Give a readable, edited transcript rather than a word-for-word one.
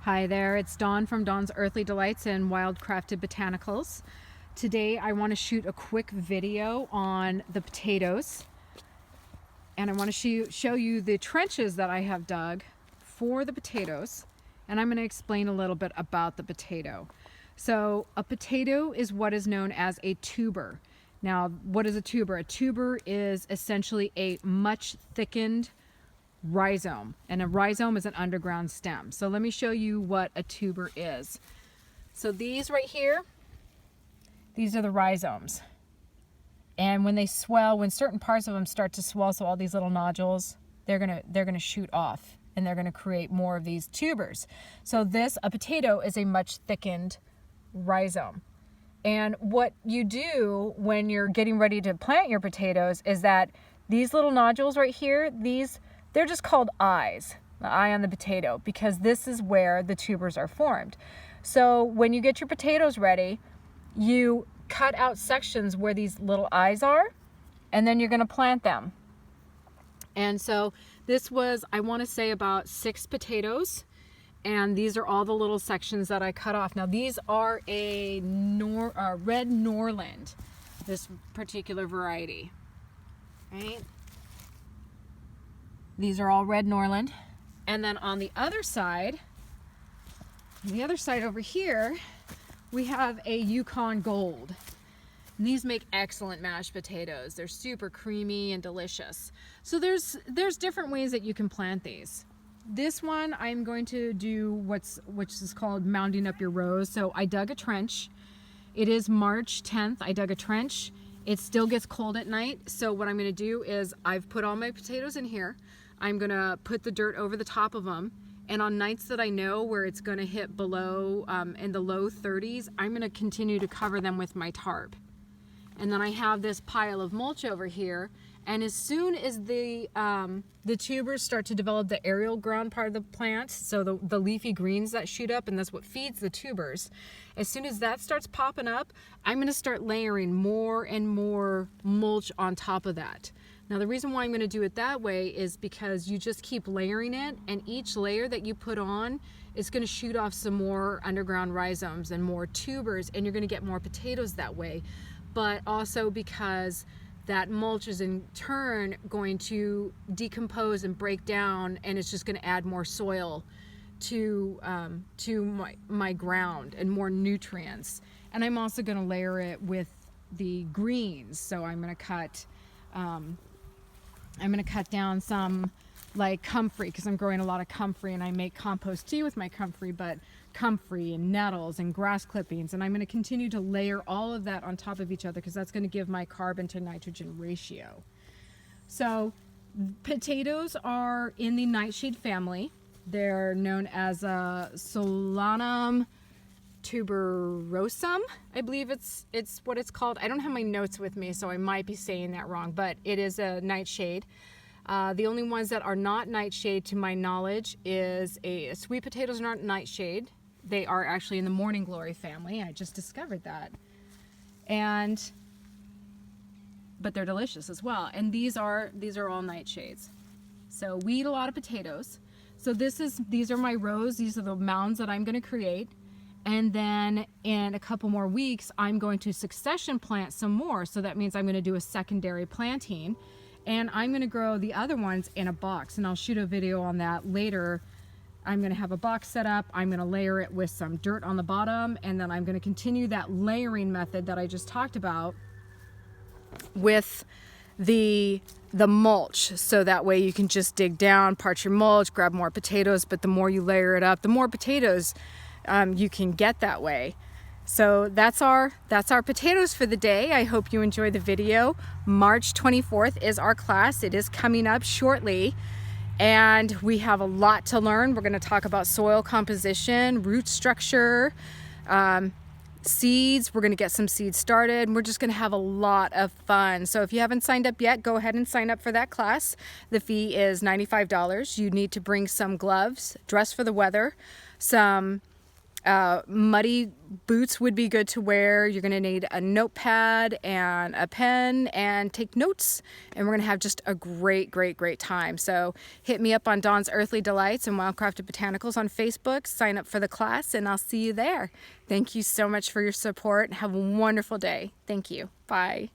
Hi there, it's Dawn from Dawn's Earthly Delights and Wildcrafted Botanicals. Today I want to shoot a quick video on the potatoes, and I want to show you the trenches that I have dug for the potatoes, and I'm going to explain a little bit about the potato. So a potato is what is known as a tuber. Now, what is a tuber? A tuber is essentially a much thickened rhizome, and a rhizome is an underground stem. So let me show you what a tuber is. So these right here, these are the rhizomes, and when they swell, when certain parts of them start to swell, so all these little nodules, they're gonna shoot off, and they're gonna create more of these tubers. So a potato is a much thickened rhizome. And what you do when you're getting ready to plant your potatoes is that these little nodules right here, they're just called eyes, the eye on the potato, because this is where the tubers are formed. So when you get your potatoes ready, you cut out sections where these little eyes are, and then you're going to plant them. And so this was, I want to say, about 6 potatoes, and these are all the little sections that I cut off. Now these are a red Norland, this particular variety, right? These are all red Norland. And then on the other side over here, we have a Yukon Gold. And these make excellent mashed potatoes. They're super creamy and delicious. So there's different ways that you can plant these. This one I'm going to do which is called mounding up your rows. So I dug a trench. It is March 10th. I dug a trench. It still gets cold at night. So what I'm going to do is I've put all my potatoes in here. I'm going to put the dirt over the top of them. And on nights that I know where it's going to hit below in the low 30s, I'm going to continue to cover them with my tarp. And then I have this pile of mulch over here. And as soon as the tubers start to develop the aerial ground part of the plant, so the leafy greens that shoot up, and that's what feeds the tubers, as soon as that starts popping up, I'm going to start layering more and more mulch on top of that. Now the reason why I'm going to do it that way is because you just keep layering it, and each layer that you put on is going to shoot off some more underground rhizomes and more tubers, and you're going to get more potatoes that way. But also because that mulch is in turn going to decompose and break down, and it's just going to add more soil to my ground and more nutrients. And I'm also going to layer it with the greens. So I'm going to cut down some like comfrey, because I'm growing a lot of comfrey, and I make compost tea with my comfrey, but comfrey and nettles and grass clippings, and I'm going to continue to layer all of that on top of each other, because that's going to give my carbon to nitrogen ratio. So potatoes are in the nightshade family. They're known as Solanum tuberosum, I believe it's what it's called. I don't have my notes with me, so I might be saying that wrong, but it is a nightshade. The only ones that are not nightshade, to my knowledge, is sweet potatoes are not nightshade. They are actually in the morning glory family. I just discovered that. But they're delicious as well. And these are all nightshades. So we eat a lot of potatoes. So these are my rows. These are the mounds that I'm going to create. And then in a couple more weeks, I'm going to succession plant some more. So that means I'm going to do a secondary planting. And I'm going to grow the other ones in a box. And I'll shoot a video on that later. I'm going to have a box set up. I'm going to layer it with some dirt on the bottom. And then I'm going to continue that layering method that I just talked about with the mulch. So that way you can just dig down, part your mulch, grab more potatoes. But the more you layer it up, the more potatoes you can get that way. So that's our potatoes for the day. I hope you enjoy the video. March 24th is our class. It is coming up shortly, and we have a lot to learn. We're going to talk about soil composition, root structure, seeds. We're going to get some seeds started. We're just going to have a lot of fun. So if you haven't signed up yet, go ahead and sign up for that class. The fee is $95. You need to bring some gloves, dress for the weather, some Muddy boots would be good to wear. You're gonna need a notepad and a pen and take notes, and we're gonna have just a great time. So hit me up on Dawn's Earthly Delights and Wildcrafted Botanicals on Facebook, sign up for the class, and I'll see you there. Thank you so much for your support. Have a wonderful day. Thank you. Bye.